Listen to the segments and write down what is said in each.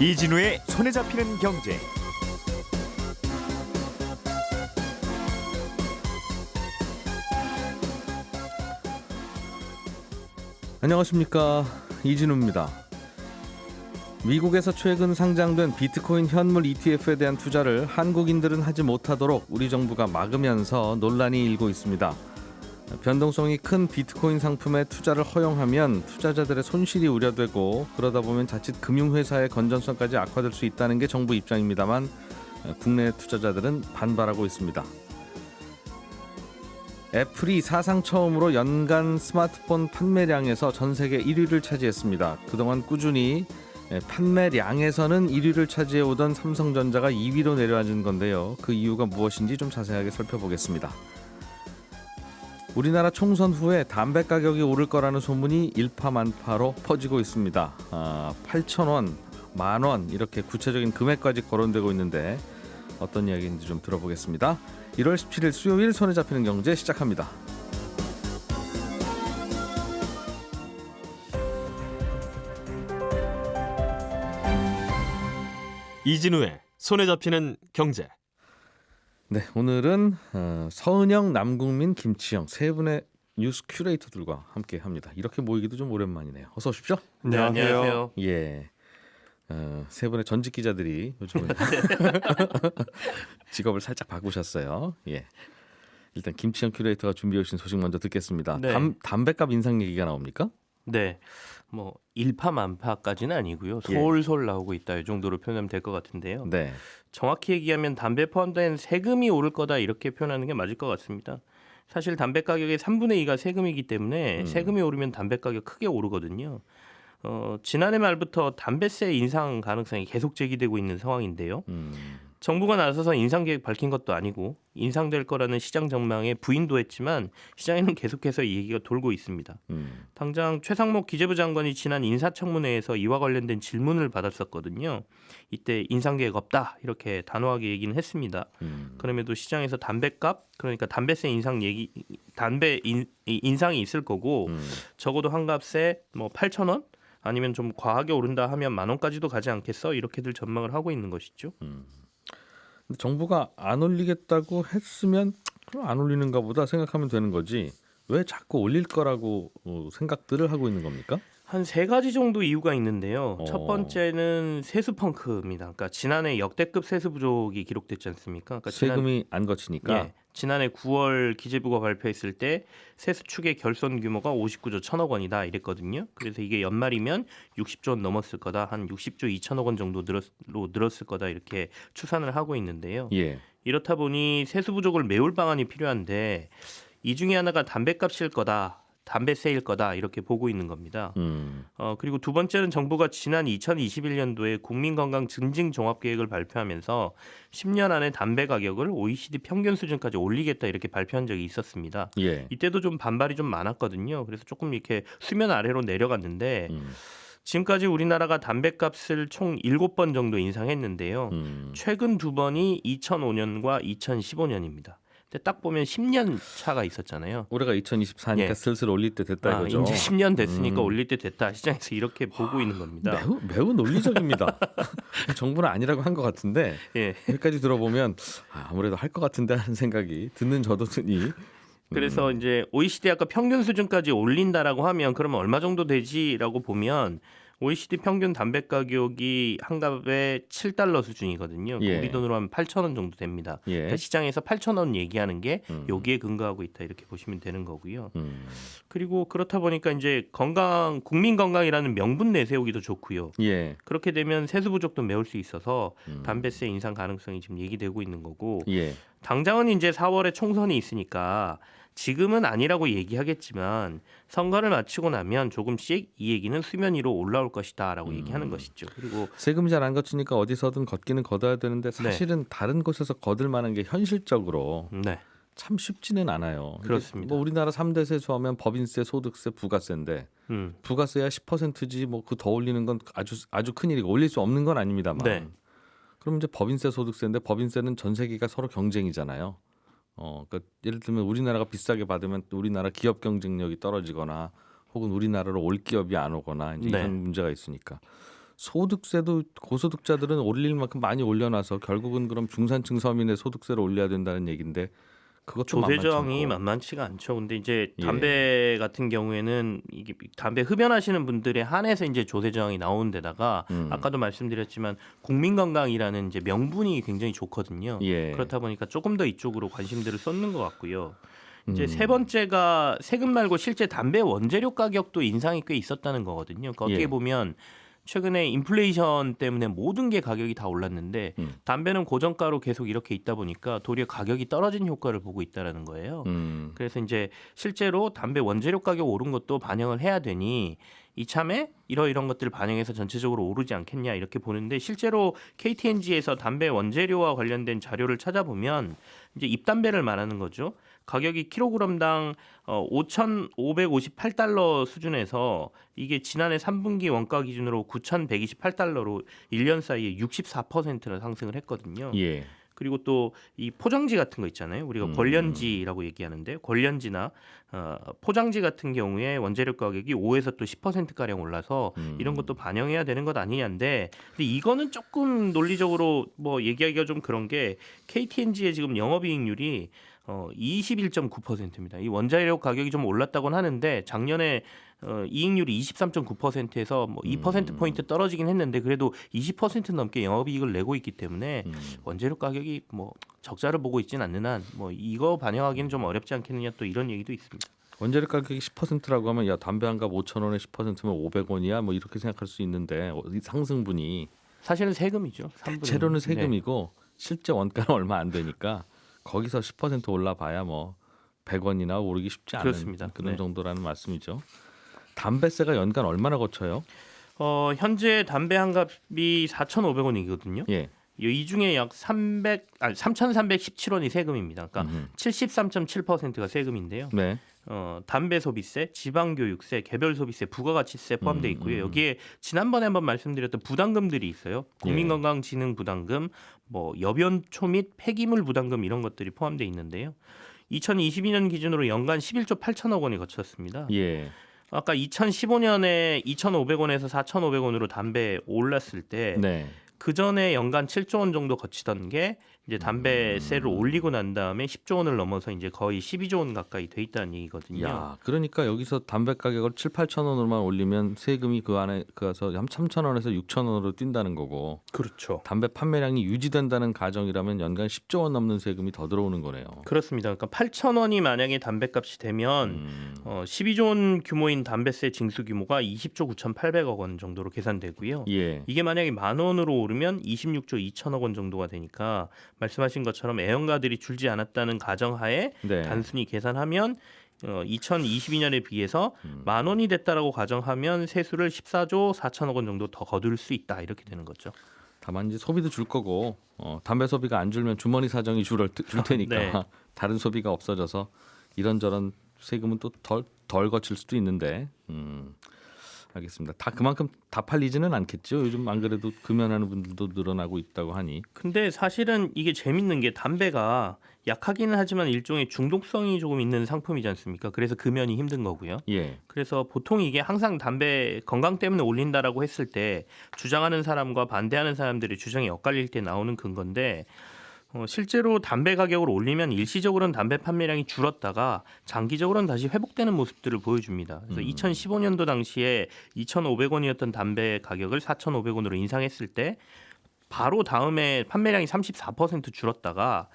이진우의 손에 잡히는 경제. 안녕하십니까, 이진우입니다. 미국에서 최근 상장된 비트코인 현물 ETF에 대한 투자를 한국인들은 하지 못하도록 우리 정부가 막으면서 논란이 일고 있습니다. 변동성이 큰 비트코인 상품에 투자를 허용하면 투자자들의 손실이 우려되고, 그러다 보면 자칫 금융회사의 건전성까지 악화될 수 있다는 게 정부 입장입니다만, 국내 투자자들은 반발하고 있습니다. 애플이 사상 처음으로 연간 스마트폰 판매량에서 전 세계 1위를 차지했습니다. 그동안 꾸준히 판매량에서는 1위를 차지해오던 삼성전자가 2위로 내려앉은 건데요. 그 이유가 무엇인지 좀 자세하게 살펴보겠습니다. 우리나라 총선 후에 담배 가격이 오를 거라는 소문이 일파만파로 퍼지고 있습니다. 8,000원, 만원 이렇게 구체적인 금액까지 거론되고 있는데 어떤 이야기인지 좀 들어보겠습니다. 1월 17일 수요일 손에 잡히는 경제 시작합니다. 이진우의 손에 잡히는 경제. 네, 오늘은 서은영, 남궁민, 김치영 세 분의 뉴스 큐레이터들과 함께합니다. 이렇게 모이기도 좀 오랜만이네요. 어서 오십시오. 네, 안녕하세요. 예, 세 분의 전직 기자들이 요즘은 직업을 살짝 바꾸셨어요. 예, 일단 김치영 큐레이터가 준비해 오신 소식 먼저 듣겠습니다. 네. 담배값 인상 얘기가 나옵니까? 네, 뭐 일파만파까지는 아니고요. 솔솔 나오고 있다 이 정도로 표현하면 될 것 같은데요. 네. 정확히 얘기하면 담배 포함된 세금이 오를 거다 이렇게 표현하는 게 맞을 것 같습니다. 사실 담배 가격의 3분의 2가 세금이기 때문에 세금이 오르면 담배 가격 크게 오르거든요. 지난해 말부터 담배세 인상 가능성이 계속 제기되고 있는 상황인데요. 정부가 나서서 인상 계획 밝힌 것도 아니고 인상될 거라는 시장 전망에 부인도 했지만 시장에는 계속해서 이 얘기가 돌고 있습니다. 당장 최상목 기재부 장관이 지난 인사청문회에서 이와 관련된 질문을 받았었거든요. 이때 인상 계획 없다 이렇게 단호하게 얘기는 했습니다. 그럼에도 시장에서 담배값 그러니까 담배세 인상 얘기 인상이 있을 거고 적어도 한 값에 뭐 8,000원 아니면 좀 과하게 오른다 하면 10,000원까지도 가지 않겠어 이렇게들 전망을 하고 있는 것이죠. 근데 정부가 안 올리겠다고 했으면 그럼 안 올리는가 보다 생각하면 되는 거지. 왜 자꾸 올릴 거라고 생각들을 하고 있는 겁니까? 한 세 가지 정도 이유가 있는데요. 첫 번째는 세수 펑크입니다. 그러니까 지난해 역대급 세수 부족이 기록됐지 않습니까? 그러니까 세금이 안 거치니까. 지난해 9월 기재부가 발표했을 때 세수 축의 결손 규모가 59조 1천억 원이다 이랬거든요. 그래서 이게 연말이면 60조 원 넘었을 거다. 한 60조 2천억 원 정도 늘었을 거다 이렇게 추산을 하고 있는데요. 예. 이렇다 보니 세수 부족을 메울 방안이 필요한데 이 중에 하나가 담배값일 거다. 담배세일 거다 이렇게 보고 있는 겁니다. 그리고 두 번째는 정부가 지난 2021년도에 국민건강 증진 종합계획을 발표하면서 10년 안에 담배 가격을 OECD 평균 수준까지 올리겠다 이렇게 발표한 적이 있었습니다. 예. 이때도 좀 반발이 좀 많았거든요. 그래서 조금 이렇게 수면 아래로 내려갔는데 지금까지 우리나라가 담배값을 총 7번 정도 인상했는데요. 최근 두 번이 2005년과 2015년입니다. 근데 딱 보면 10년 차가 있었잖아요. 올해가 2024니까 슬슬 올릴 때 됐다 이거죠. 이제 10년 됐으니까 올릴 때 됐다. 시장에서 이렇게 보고 있는 겁니다. 매우 논리적입니다. 정부는 아니라고 한 것 같은데 여기까지 들어보면 아무래도 할 것 같은데 하는 생각이 듣는 저도 드니. 그래서 이제 OECD 아까 평균 수준까지 올린다라고 하면 그러면 얼마 정도 되지라고 보면 OECD 평균 담배 가격이 한 갑에 7달러 수준이거든요. 예. 우리 돈으로 하면 8,000원 정도 됩니다. 예. 그러니까 시장에서 8,000원 얘기하는 게 여기에 근거하고 있다 이렇게 보시면 되는 거고요. 그리고 그렇다 보니까 이제 국민 건강이라는 명분 내세우기도 좋고요. 예. 그렇게 되면 세수 부족도 메울 수 있어서 담배세 인상 가능성이 지금 얘기되고 있는 거고 예. 당장은 이제 4월에 총선이 있으니까 지금은 아니라고 얘기하겠지만 선거를 마치고 나면 조금씩 이 얘기는 수면 위로 올라올 것이다라고 얘기하는 것이죠. 그리고 세금이 잘 안 거치니까 어디서든 걷기는 걷어야 되는데 사실은 다른 곳에서 거둘 만한 게 현실적으로 참 쉽지는 않아요. 그렇습니다. 뭐 우리나라 3대 세수하면 법인세, 소득세, 부가세인데 부가세야 10%지 뭐 그 더 올리는 건 아주 큰 일이고 올릴 수 없는 건 아닙니다만. 그럼 이제 법인세, 소득세인데 법인세는 전 세계가 서로 경쟁이잖아요. 그러니까 예를 들면 우리나라가 비싸게 받으면 또 우리나라 기업 경쟁력이 떨어지거나 혹은 우리나라로 올 기업이 안 오거나 이제 이런 문제가 있으니까 소득세도 고소득자들은 올릴 만큼 많이 올려놔서 결국은 그럼 중산층 서민의 소득세를 올려야 된다는 얘기인데 그것도 조세 만만치 저항이 않고. 만만치가 않죠. 근데 이제 예. 담배 같은 경우에는 이게 담배 흡연하시는 분들에 한해서 이제 조세 저항이 나오는 데다가 아까도 말씀드렸지만 국민 건강이라는 이제 명분이 굉장히 좋거든요. 예. 그렇다 보니까 조금 더 이쪽으로 관심들을 쏟는 것 같고요. 이제 세 번째가 세금 말고 실제 담배 원재료 가격도 인상이 꽤 있었다는 거거든요. 그러니까 어떻게 예. 보면 최근에 인플레이션 때문에 모든 게 가격이 다 올랐는데 담배는 고정가로 계속 이렇게 있다 보니까 도리어 가격이 떨어진 효과를 보고 있다라는 거예요. 그래서 이제 실제로 담배 원재료 가격 오른 것도 반영을 해야 되니 이참에 이런 것들을 반영해서 전체적으로 오르지 않겠냐 이렇게 보는데 실제로 KTNG에서 담배 원재료와 관련된 자료를 찾아보면 이제 입담배를 말하는 거죠. 가격이 킬로그램당 5,558달러 수준에서 이게 지난해 3분기 원가 기준으로 9,128달러로 1년 사이에 64%나 상승을 했거든요. 예. 그리고 또 이 포장지 같은 거 있잖아요. 우리가 권련지라고 얘기하는데 권련지나 포장지 같은 경우에 원재료 가격이 5에서 또 10% 가량 올라서 이런 것도 반영해야 되는 것 아니냐인데 근데 이거는 조금 논리적으로 뭐 얘기하기가 좀 그런 게 KTNG의 지금 영업이익률이 21.9%입니다. 이 원자료 가격이 좀 올랐다고는 하는데 작년에 이익률이 23.9%에서 뭐 2%포인트 떨어지긴 했는데 그래도 20% 넘게 영업이익을 내고 있기 때문에 원재료 가격이 뭐 적자를 보고 있지는 않는 한 뭐 이거 반영하기는 좀 어렵지 않겠느냐 또 이런 얘기도 있습니다. 원재료 가격이 10%라고 하면 야 담배 한 갑 5,000원에 10%면 500원이야 뭐 이렇게 생각할 수 있는데 이 상승분이 사실은 세금이죠. 3분의 대체로는 세금이고 실제 원가는 얼마 안 되니까 거기서 10% 올라봐야 뭐 100원이나 오르기 쉽지 않은 그렇습니다. 그런 네. 정도라는 말씀이죠. 담배세가 연간 얼마나 거쳐요? 현재 담배 한 갑이 4,500원이거든요. 예. 이 중에 약 3,317원이 세금입니다. 그러니까 73.7%가 세금인데요. 네. 담배 소비세, 지방교육세, 개별 소비세, 부가가치세 포함되어 있고요. 여기에 지난번에 한번 말씀드렸던 부담금들이 있어요. 국민건강진흥 부담금, 뭐 여변초 및 폐기물 부담금 이런 것들이 포함되어 있는데요. 2022년 기준으로 연간 11조 8천억 원이 거쳤습니다. 예. 아까 2015년에 2,500원에서 4,500원으로 담배 올랐을 때 네. 그 전에 연간 7조 원 정도 거치던 게 이제 담배세를 올리고 난 다음에 10조 원을 넘어서 이제 거의 12조 원 가까이 돼 있다는 얘기거든요. 야, 그러니까 여기서 담배 가격을 7, 8천 원으로만 올리면 세금이 그 안에 가서 한 3천 원에서 6천 원으로 뛴다는 거고. 그렇죠. 담배 판매량이 유지된다는 가정이라면 연간 10조 원 넘는 세금이 더 들어오는 거네요. 그렇습니다. 그러니까 8,000원이 만약에 담배값이 되면 12조 원 규모인 담배세 징수 규모가 20조 9,800억 원 정도로 계산되고요. 예. 이게 만약에 만 원으로 오르면 26조 2천억 원 정도가 되니까 말씀하신 것처럼 애연가들이 줄지 않았다는 가정하에 네. 단순히 계산하면 2022년에 비해서 만 원이 됐다라고 가정하면 세수를 14조 4천억 원 정도 더 거둘 수 있다 이렇게 되는 거죠. 다만 이제 소비도 줄 거고 담배 소비가 안 줄면 주머니 사정이 줄 테니까 네. 다른 소비가 없어져서 이런저런 세금은 또 덜 거칠 수도 있는데 알겠습니다. 다 그만큼 다 팔리지는 않겠죠. 요즘 안 그래도 금연하는 분들도 늘어나고 있다고 하니. 근데 사실은 이게 재밌는 게 담배가 약하기는 하지만 일종의 중독성이 조금 있는 상품이지 않습니까? 그래서 금연이 힘든 거고요. 예. 그래서 보통 이게 항상 담배 건강 때문에 올린다라고 했을 때 주장하는 사람과 반대하는 사람들의 주장이 엇갈릴 때 나오는 근거인데 실제로 담배 가격을 올리면 일시적으로는 담배 판매량이 줄었다가 장기적으로는 다시 회복되는 모습들을 보여줍니다. 그래서 2015년도 당시에 2,500원이었던 담배 가격을 4,500원으로 인상했을 때 바로 다음에 판매량이 34% 줄었다가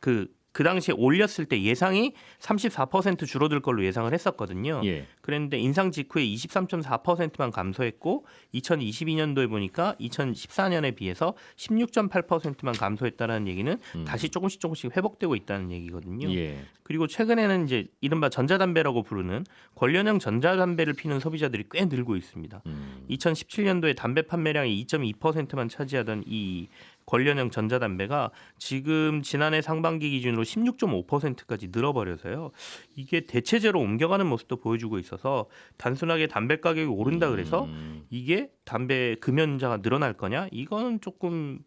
그 당시에 올렸을 때 예상이 34% 줄어들 걸로 예상을 했었거든요. 예. 그런데 인상 직후에 23.4%만 감소했고 2022년도에 보니까 2014년에 비해서 16.8%만 감소했다라는 얘기는 다시 조금씩 회복되고 있다는 얘기거든요. 예. 그리고 최근에는 이제 이른바 전자담배라고 부르는 관련형 전자담배를 피는 소비자들이 꽤 늘고 있습니다. 2017년도에 담배 판매량이 2.2%만 차지하던 이 관련형 전자담배가 지금 지난해 상반기 기준으로 16.5%까지 늘어버려서요. 이게 대체제로 옮겨가는 모습도 보여주고 있어서 단순하게 담배 가격이 오른다 그래서 이게 담배 금연자가 늘어날 거냐? 이건 조금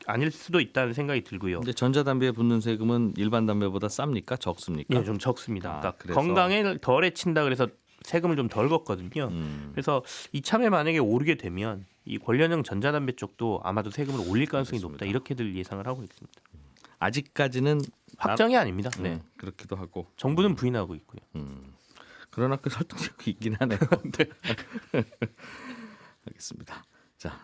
아닐 수도 있다는 생각이 들고요. 근데 전자담배에 붙는 세금은 일반 담배보다 쌉니까? 적습니까? 네, 좀 적습니다. 그러니까 그래서. 건강에 덜 해친다 그래서 세금을 좀 덜 걷거든요. 그래서 이참에 만약에 오르게 되면 이 관련형 전자담배 쪽도 아마도 세금을 올릴 가능성이 높다 이렇게들 예상을 하고 있습니다. 아직까지는 확정이 아닙니다. 네. 그렇기도 하고 정부는 부인하고 있고요. 그러나 그 설득력이 있긴 하네요. 네. 알겠습니다. 자,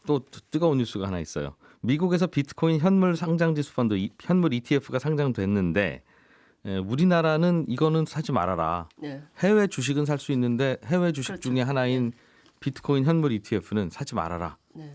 또 뜨거운 뉴스가 하나 있어요. 미국에서 비트코인 현물 상장지수 펀드 현물 ETF가 상장됐는데 우리나라는 이거는 사지 말아라. 네. 해외 주식은 살 수 있는데 해외 주식 그렇죠. 중에 하나인 비트코인 현물 ETF는 사지 말아라. 네.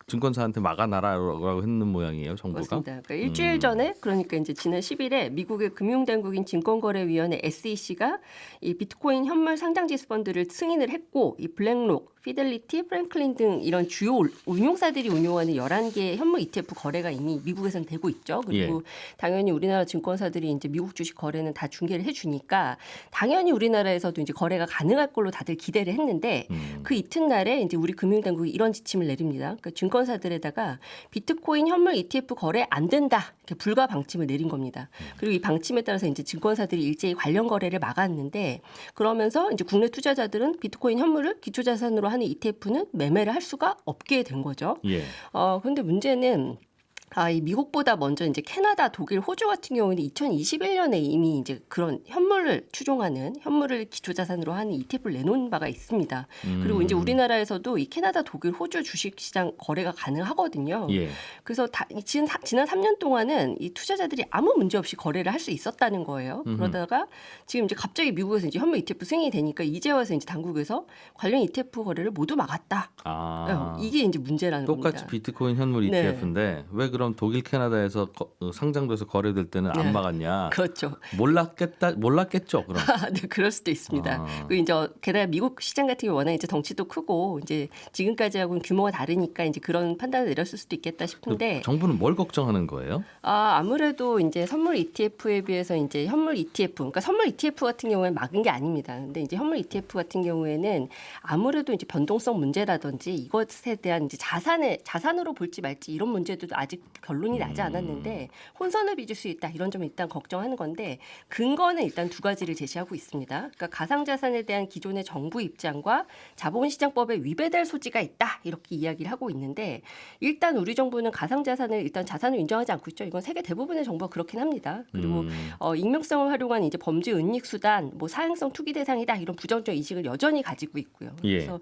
증권사한테 막아놔라라고 했는 모양이에요, 정부가. 맞습니다. 그러니까 일주일 전에 그러니까 이제 지난 10일에 미국의 금융당국인 증권거래위원회 SEC가 이 비트코인 현물 상장지수 펀드를 승인을 했고 이 블랙록, 피델리티, 프랭클린 등 이런 주요 운용사들이 운용하는 11개의 현물 ETF 거래가 이미 미국에서는 되고 있죠. 그리고 당연히 우리나라 증권사들이 이제 미국 주식 거래는 다 중개를 해주니까 당연히 우리나라에서도 이제 거래가 가능할 걸로 다들 기대를 했는데 그 이튿날에 이제 우리 금융당국이 이런 지침을 내립니다. 그러니까 증권사들에다가 비트코인 현물 ETF 거래 안 된다 이렇게 불가 방침을 내린 겁니다. 그리고 이 방침에 따라서 이제 증권사들이 일제히 관련 거래를 막았는데 그러면서 이제 국내 투자자들은 비트코인 현물을 기초자산으로 하는 ETF는 매매를 할 수가 없게 된 거죠. 그런데 문제는 이 미국보다 먼저 이제 캐나다, 독일, 호주 같은 경우는 2021년에 이미 이제 그런 현물을 추종하는 현물을 기초자산으로 하는 ETF를 내놓은 바가 있습니다. 그리고 이제 우리나라에서도 이 캐나다, 독일, 호주 주식시장 거래가 가능하거든요. 그래서 지난 3년 동안은 이 투자자들이 아무 문제 없이 거래를 할 수 있었다는 거예요. 그러다가 지금 이제 갑자기 미국에서 이제 현물 ETF 승인이 되니까 이제 와서 이제 당국에서 관련 ETF 거래를 모두 막았다. 이게 이제 문제라는 똑같이 겁니다. 비트코인 현물 네. ETF인데 왜 그럼 독일, 캐나다에서 상장돼서 거래될 때는 안 막았냐? 그렇죠. 몰랐겠죠, 그럼. 네, 그럴 수도 있습니다. 그 이제 게다가 미국 시장 같은 경우 워낙 이제 덩치도 크고 이제 지금까지하고는 규모가 다르니까 이제 그런 판단을 내렸을 수도 있겠다 싶은데 정부는 뭘 걱정하는 거예요? 아무래도 이제 선물 ETF에 비해서 이제 현물 ETF, 그러니까 선물 ETF 같은 경우에는 막은 게 아닙니다. 근데 이제 현물 ETF 같은 경우에는 아무래도 이제 변동성 문제라든지 이것에 대한 이제 자산으로 볼지 말지 이런 문제도 아직 결론이 나지 않았는데 혼선을 빚을 수 있다 이런 점을 일단 걱정하는 건데 근거는 일단 두 가지를 제시하고 있습니다. 그러니까 가상자산에 대한 기존의 정부 입장과 자본시장법에 위배될 소지가 있다 이렇게 이야기를 하고 있는데 일단 우리 정부는 가상자산을 일단 자산을 인정하지 않고 있죠. 이건 세계 대부분의 정부가 그렇긴 합니다. 그리고 익명성을 활용한 이제 범죄 은닉 수단, 뭐 사행성 투기 대상이다 이런 부정적 인식을 여전히 가지고 있고요. 그래서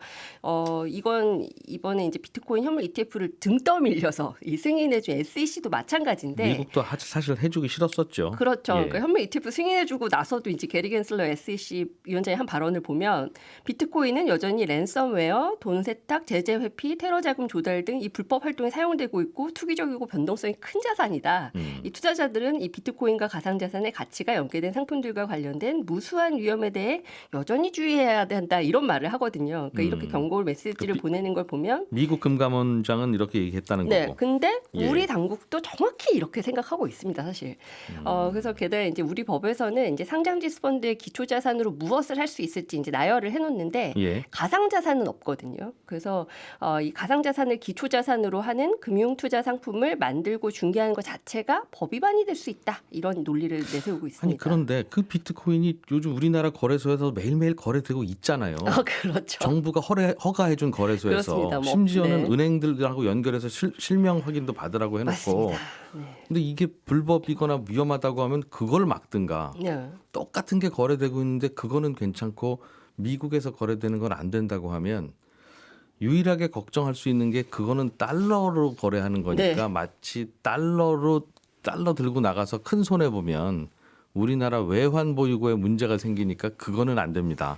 이건 이번에 이제 비트코인 현물 ETF를 등 떠밀려서 이 승인해준 SEC도 마찬가지인데 미국도 사실 해주기 싫었었죠. 그렇죠. 그러니까 현물 ETF 승인해주고 나서도 이제 게리 겐슬러 SEC 위원장의 한 발언을 보면 비트코인은 여전히 랜섬웨어, 돈 세탁, 제재 회피, 테러 자금 조달 등 이 불법 활동에 사용되고 있고 투기적이고 변동성이 큰 자산이다. 이 투자자들은 이 비트코인과 가상자산의 가치가 연계된 상품들과 관련된 무수한 위험에 대해 여전히 주의해야 한다 이런 말을 하거든요. 그러니까 이렇게 경고 메시지를 보내는 걸 보면 미국 금감원장은 이렇게 얘기했다는 네, 거고. 근데 우리 당국도 정확히 이렇게 생각하고 있습니다, 사실. 그래서 게다가 이제 우리 법에서는 이제 상장지수 펀드의 기초자산으로 무엇을 할 수 있을지 이제 나열을 해놓는데 가상자산은 없거든요. 그래서 이 가상자산을 기초자산으로 하는 금융투자 상품을 만들고 중개하는 것 자체가 법 위반이 될 수 있다 이런 논리를 내세우고 있습니다. 아니 그런데 그 비트코인이 요즘 우리나라 거래소에서 매일매일 거래되고 있잖아요. 그렇죠. 정부가 허가해준 거래소에서 그렇습니다. 심지어는 네. 은행들하고 연결해서 실명 확인도 받으라고 해놓고. 맞습니다. 네. 근데 이게 불법이거나 위험하다고 하면 그걸 막든가. 네. 똑같은 게 거래되고 있는데 그거는 괜찮고 미국에서 거래되는 건 안 된다고 하면 유일하게 걱정할 수 있는 게 그거는 달러로 거래하는 거니까 마치 달러 들고 나가서 큰 손해 보면 우리나라 외환 보유고에 문제가 생기니까 그거는 안 됩니다.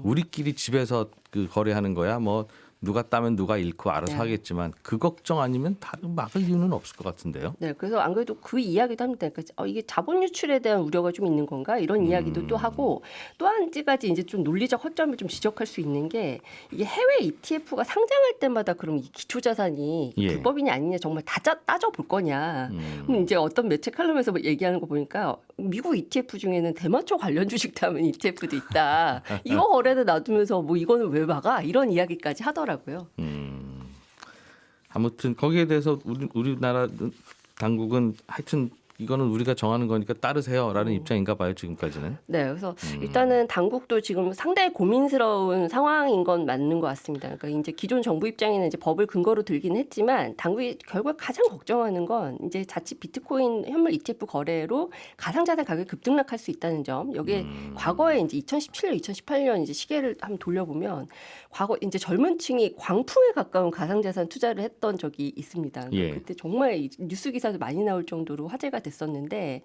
우리끼리 집에서 그 거래하는 거야. 뭐 누가 따면 누가 잃고 알아서 하겠지만 그 걱정 아니면 다른 막을 이유는 없을 것 같은데요. 네, 그래서 안 그래도 그 이야기도 합니다. 그러니까 이게 자본 유출에 대한 우려가 좀 있는 건가 이런 이야기도 또 하고 또 한 가지 이제 좀 논리적 허점을 좀 지적할 수 있는 게 이게 해외 ETF가 상장할 때마다 그럼 이 기초자산이 불법이냐 아니냐 정말 다 따져 볼 거냐. 그럼 이제 어떤 매체 칼럼에서 뭐 얘기하는 거 보니까 미국 ETF 중에는 대마초 관련 주식 담은 ETF도 있다. 이거 거래를 놔두면서 뭐 이거는 왜 막아? 이런 이야기까지 하더라고요. 아무튼 거기에 대해서 우리나라 당국은 하여튼 이거는 우리가 정하는 거니까 따르세요라는 입장인가 봐요 지금까지는. 네, 그래서 일단은 당국도 지금 상당히 고민스러운 상황인 건 맞는 것 같습니다. 그러니까 이제 기존 정부 입장에는 이제 법을 근거로 들긴 했지만 당국이 결국 가장 걱정하는 건 이제 자칫 비트코인 현물 ETF 거래로 가상자산 가격이 급등락할 수 있다는 점. 여기에 과거에 이제 2017년, 2018년 이제 시계를 한번 돌려보면 과거 이제 젊은층이 광풍에 가까운 가상자산 투자를 했던 적이 있습니다. 그러니까 예. 그때 정말 이 뉴스 기사도 많이 나올 정도로 화제가 됐었는데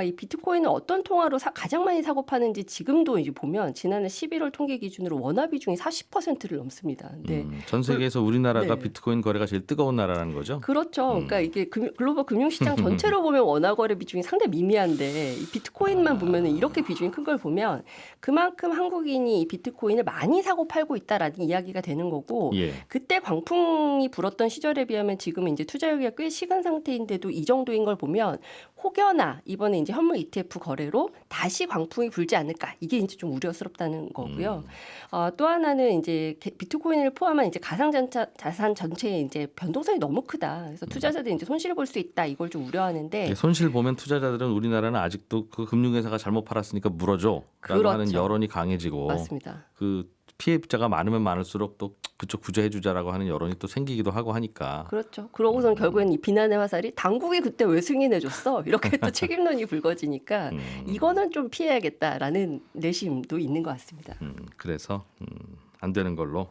이 비트코인을 어떤 통화로 가장 많이 사고 파는지 지금도 이제 보면 지난해 11월 통계 기준으로 원화 비중이 40%를 넘습니다. 근데 전 세계에서 우리나라가 네. 비트코인 거래가 제일 뜨거운 나라라는 거죠. 그렇죠. 그러니까 이게 글로벌 금융시장 전체로 보면 원화 거래 비중이 상당히 미미한데 이 비트코인만 보면은 이렇게 비중이 큰 걸 보면 그만큼 한국인이 이 비트코인을 많이 사고 팔고 있다라는 이야기가 되는 거고 예. 그때 광풍이 불었던 시절에 비하면 지금은 이제 투자 여기가 꽤 식은 상태인데도 이 정도인 걸 보면 혹여나 이번에 이제 현물 ETF 거래로 다시 광풍이 불지 않을까 이게 이제 좀 우려스럽다는 거고요. 또 하나는 이제 비트코인을 포함한 이제 가상자산 전체의 이제 변동성이 너무 크다. 그래서 투자자들이 이제 손실 볼 수 있다. 이걸 좀 우려하는데 손실 보면 투자자들은 우리나라는 아직도 그 금융회사가 잘못 팔았으니까 물어줘라고 그렇죠. 하는 여론이 강해지고 맞습니다. 그 피해자가 많으면 많을수록 또 그쪽 구제해주자라고 하는 여론이 또 생기기도 하고 하니까. 그렇죠. 그러고선 결국엔 이 비난의 화살이 당국이 그때 왜 승인해줬어? 이렇게 또 책임론이 불거지니까 이거는 좀 피해야겠다라는 내심도 있는 것 같습니다. 그래서 안 되는 걸로.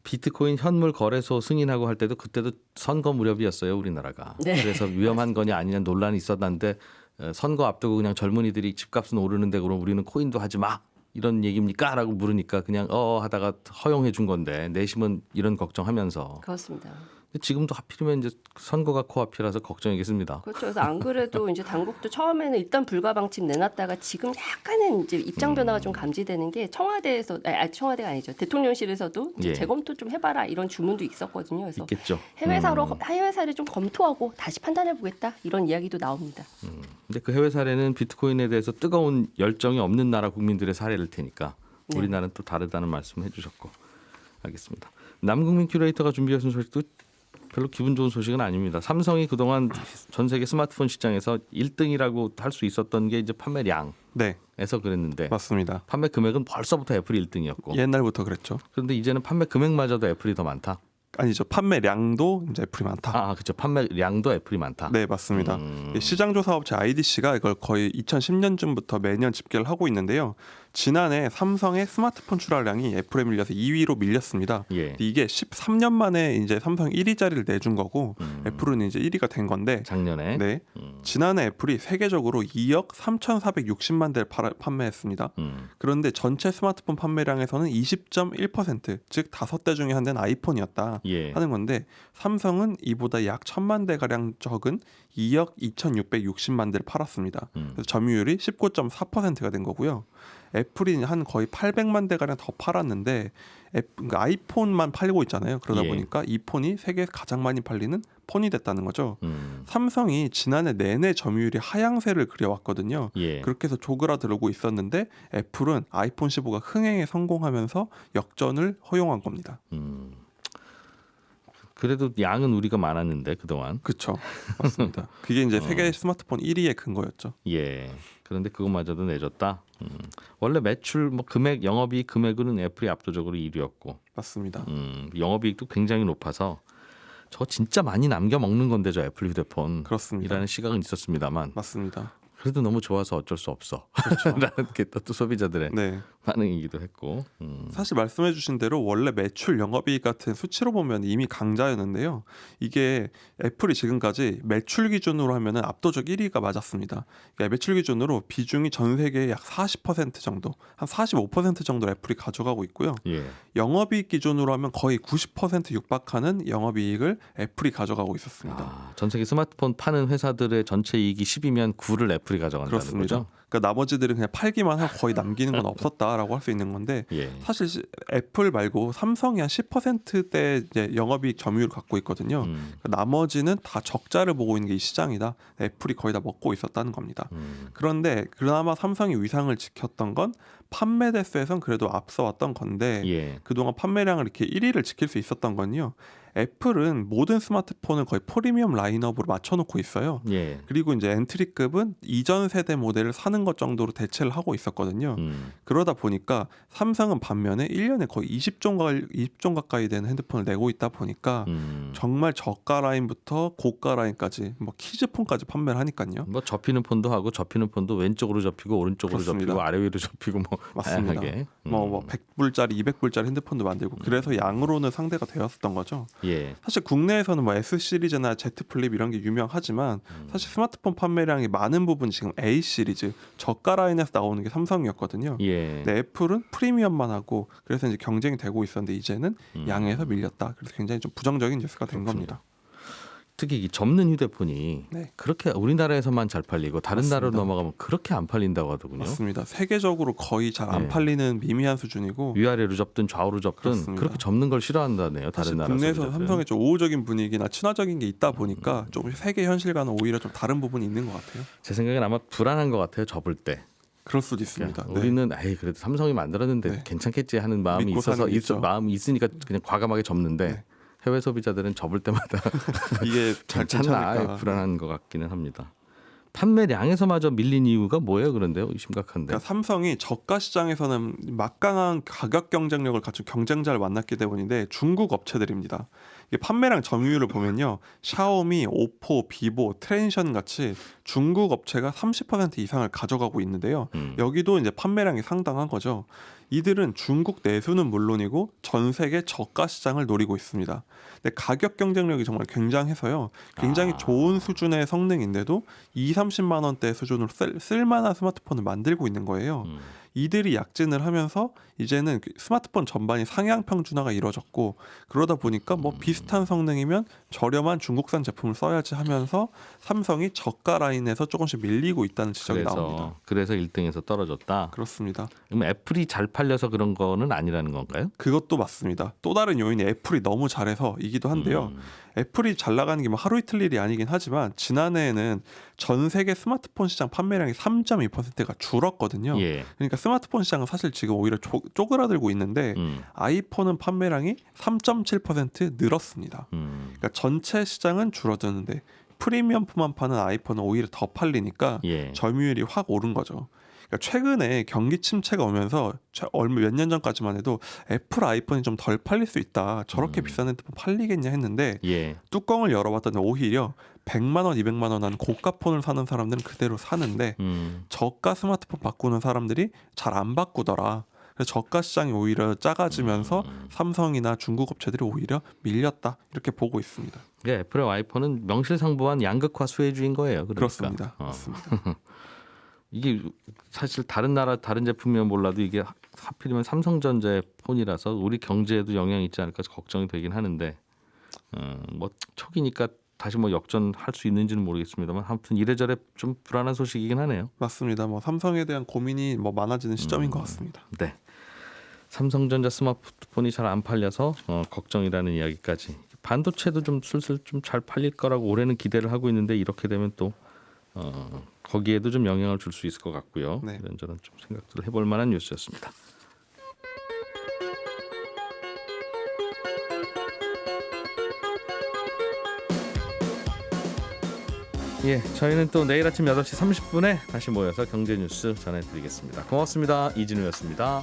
비트코인 현물 거래소 승인하고 할 때도 그때도 선거 무렵이었어요 우리나라가. 네. 그래서 위험한 거냐 아니냐 논란이 있었는데 선거 앞두고 그냥 젊은이들이 집값은 오르는데 그럼 우리는 코인도 하지 마 이런 얘기입니까? 라고 물으니까 그냥 하다가 허용해 준 건데 내심은 이런 걱정하면서. 그렇습니다. 지금도 하필이면 이제 선거가 코앞이라서 걱정이겠습니다. 그렇죠. 그래서 안 그래도 이제 당국도 처음에는 일단 불가 방침 내놨다가 지금 약간은 이제 입장 변화가 좀 감지되는 게 청와대에서 청와대가 아니죠. 대통령실에서도 이제 예. 재검토 좀 해봐라 이런 주문도 있었거든요. 그래서 있겠죠. 해외 사례 좀 검토하고 다시 판단해 보겠다 이런 이야기도 나옵니다. 근데 그 해외 사례는 비트코인에 대해서 뜨거운 열정이 없는 나라 국민들의 사례일 테니까 네. 우리나라는 또 다르다는 말씀을 해주셨고 알겠습니다. 남국민 큐레이터가 준비하신 소식도 별로 기분 좋은 소식은 아닙니다. 삼성이 그동안 전 세계 스마트폰 시장에서 1등이라고 할 수 있었던 게 이제 판매량에서 네, 그랬는데 맞습니다. 판매 금액은 벌써부터 애플이 1등이었고 옛날부터 그랬죠. 그런데 이제는 판매 금액마저도 애플이 더 많다. 아니죠. 판매량도 이제 애플이 많다. 아, 그렇죠. 판매량도 애플이 많다. 네, 맞습니다. 시장조사업체 IDC가 이걸 거의 2010년쯤부터 매년 집계를 하고 있는데요. 지난해 삼성의 스마트폰 출하량이 애플에 밀려서 2위로 밀렸습니다. 예. 이게 13년 만에 이제 삼성 1위 자리를 내준 거고 애플은 이제 1위가 된 건데 작년에. 네. 지난해 애플이 세계적으로 2억 3,460만 대를 판매했습니다. 그런데 전체 스마트폰 판매량에서는 20.1%, 즉 5대 중에 한 대는 아이폰이었다 예. 하는 건데 삼성은 이보다 약 1,000만 대 가량 적은 2억 2,660만 대를 팔았습니다. 그래서 점유율이 19.4%가 된 거고요. 애플이 한 거의 800만 대 가량 더 팔았는데 그러니까 아이폰만 팔고 있잖아요. 그러다 예. 보니까 이 폰이 세계에서 가장 많이 팔리는 폰이 됐다는 거죠. 삼성이 지난해 내내 점유율이 하향세를 그려왔거든요. 예. 그렇게 해서 조그라들고 있었는데 애플은 아이폰 15가 흥행에 성공하면서 역전을 허용한 겁니다. 그래도 양은 우리가 많았는데 그동안. 그렇죠. 맞습니다. 그게 이제 세계 스마트폰 1위의 근거였죠. 예. 그런데 그것마저도 내줬다. 원래 매출 뭐 금액 영업이익 금액은 애플이 압도적으로 1위였고 맞습니다. 영업이익도 굉장히 높아서 저 진짜 많이 남겨 먹는 건데 저 애플 휴대폰. 그렇습니다. 이라는 시각은 있었습니다만 맞습니다. 그래도 너무 좋아서 어쩔 수 없어. 라는 게 또 소비자들의 네. 반응이기도 했고. 사실 말씀해주신 대로 원래 매출 영업이익 같은 수치로 보면 이미 강자였는데요. 이게 애플이 지금까지 매출 기준으로 하면 압도적 1위가 맞았습니다. 그러니까 매출 기준으로 비중이 전 세계의 약 40% 정도, 한 45% 정도 애플이 가져가고 있고요. 예. 영업이익 기준으로 하면 거의 90% 육박하는 영업이익을 애플이 가져가고 있었습니다. 아, 전 세계 스마트폰 파는 회사들의 전체 이익이 10이면 9를 애플이 가져간다는 그렇습니다. 거죠. 그러니까 나머지들은 그냥 팔기만 하고 거의 남기는 건 없었다라고 할 수 있는 건데 예. 사실 애플 말고 삼성이 한 10%대 이제 영업이익 점유율을 갖고 있거든요. 그러니까 나머지는 다 적자를 보고 있는 게 이 시장이다. 애플이 거의 다 먹고 있었다는 겁니다. 그런데 그나마 삼성이 위상을 지켰던 건 판매 대수에선 그래도 앞서왔던 건데 예. 그동안 판매량을 이렇게 1위를 지킬 수 있었던 건요. 애플은 모든 스마트폰을 거의 프리미엄 라인업으로 맞춰놓고 있어요. 예. 그리고 이제 엔트리급은 이전 세대 모델을 사는 것 정도로 대체를 하고 있었거든요. 그러다 보니까 삼성은 반면에 1년에 거의 20종 가까이 되는 핸드폰을 내고 있다 보니까 정말 저가 라인부터 고가 라인까지 뭐 키즈폰까지 판매를 하니까요. 뭐 접히는 폰도 하고 접히는 폰도 왼쪽으로 접히고 오른쪽으로 그렇습니다. 접히고 아래 위로 접히고 뭐 맞습니다. 다양하게. 뭐 100불짜리, 200불짜리 핸드폰도 만들고 그래서 양으로는 상대가 되었었던 거죠. 예. 사실 국내에서는 뭐 S 시리즈나 Z 플립 이런 게 유명하지만 사실 스마트폰 판매량이 많은 부분 지금 A 시리즈 저가 라인에서 나오는 게 삼성이었거든요. 예. 근데 애플은 프리미엄만 하고 그래서 이제 경쟁이 되고 있었는데 이제는 양에서 밀렸다. 그래서 굉장히 좀 부정적인 뉴스가 된 겁니다. 특히 이 접는 휴대폰이 네. 그렇게 우리나라에서만 잘 팔리고 다른 맞습니다. 나라로 넘어가면 그렇게 안 팔린다고 하더군요. 맞습니다. 세계적으로 거의 잘 안 네. 팔리는 미미한 수준이고 위아래로 접든 좌우로 접든 그렇습니다. 그렇게 접는 걸 싫어한다네요. 사실 다른 나라 국내에서는 소비자들은. 삼성의 좀 우호적인 분위기나 친화적인 게 있다 보니까 조금 세계 현실과는 오히려 좀 다른 부분이 있는 것 같아요. 제 생각엔 아마 불안한 것 같아요. 접을 때. 그럴 수도 있습니다. 그러니까 우리는 에이 그래도 삼성이 만들었는데 네. 괜찮겠지 하는 마음이 믿고 있어서 사는 게 있죠. 마음이 있으니까 그냥 과감하게 접는데 네. 해외 소비자들은 접을 때마다 이게 잘 괜찮나 괜찮을까? 불안한 것 같기는 합니다. 판매량에서마저 밀린 이유가 뭐예요? 그런데요, 심각한데. 그러니까 삼성이 저가 시장에서는 막강한 가격 경쟁력을 갖춘 경쟁자를 만났기 때문인데 중국 업체들입니다. 이게 판매량 점유율을 보면요, 샤오미, 오포, 비보, 트랜션 같이 중국 업체가 30% 이상을 가져가고 있는데요. 여기도 이제 판매량이 상당한 거죠. 이들은 중국 내수는 물론이고 전 세계 저가 시장을 노리고 있습니다. 근데 가격 경쟁력이 정말 굉장해서요. 굉장히 좋은 수준의 성능인데도 30만 원대 수준으로 쓸만한 스마트폰을 만들고 있는 거예요. 이들이 약진을 하면서 이제는 스마트폰 전반이 상향 평준화가 이루어졌고 그러다 보니까 뭐 비슷한 성능이면 저렴한 중국산 제품을 써야지 하면서 삼성이 저가 라인에서 조금씩 밀리고 있다는 지적이 나옵니다. 그래서 1등에서 떨어졌다. 그렇습니다. 그럼 애플이 잘 팔려서 그런 거는 아니라는 건가요? 그것도 맞습니다. 또 다른 요인이 애플이 너무 잘해서이기도 한데요. 애플이 잘 나가는 게 뭐 하루 이틀 일이 아니긴 하지만 지난해에는 전 세계 스마트폰 시장 판매량이 3.2%가 줄었거든요. 예. 그러니까 스마트폰 시장은 사실 지금 오히려 쪼그라들고 있는데 아이폰은 판매량이 3.7% 늘었습니다. 그러니까 전체 시장은 줄어드는데 프리미엄폰만 파는 아이폰은 오히려 더 팔리니까 예. 점유율이 확 오른 거죠. 그러니까 최근에 경기 침체가 오면서 얼마 몇 년 전까지만 해도 애플 아이폰이 좀 덜 팔릴 수 있다. 저렇게 비싼 핸드폰 팔리겠냐 했는데 예. 뚜껑을 열어봤더니 오히려 100만 원, 200만 원 한 고가 폰을 사는 사람들은 그대로 사는데 저가 스마트폰 바꾸는 사람들이 잘 안 바꾸더라. 그래서 저가 시장이 오히려 작아지면서 삼성이나 중국 업체들이 오히려 밀렸다. 이렇게 보고 있습니다. 예, 애플의 아이폰은 명실상부한 양극화 수혜주인 거예요. 그러니까. 그렇습니다. 맞습니다. 이게 사실 다른 나라 다른 제품이면 몰라도 이게 하필이면 삼성전자의 폰이라서 우리 경제에도 영향이 있지 않을까 걱정이 되긴 하는데 뭐 초기니까 다시 뭐 역전할 수 있는지는 모르겠습니다만 아무튼 이래저래 좀 불안한 소식이긴 하네요. 맞습니다. 뭐 삼성에 대한 고민이 뭐 많아지는 시점인 것 같습니다. 네. 삼성전자 스마트폰이 잘 안 팔려서 걱정이라는 이야기까지. 반도체도 좀 슬슬 좀 잘 팔릴 거라고 올해는 기대를 하고 있는데 이렇게 되면 또 거기에도 좀 영향을 줄 수 있을 것 같고요. 네. 이런저런 좀 생각들을 해볼 만한 뉴스였습니다. 예, 저희는 또 내일 아침 8시 30분에 다시 모여서 경제 뉴스 전해드리겠습니다. 고맙습니다. 이진우였습니다.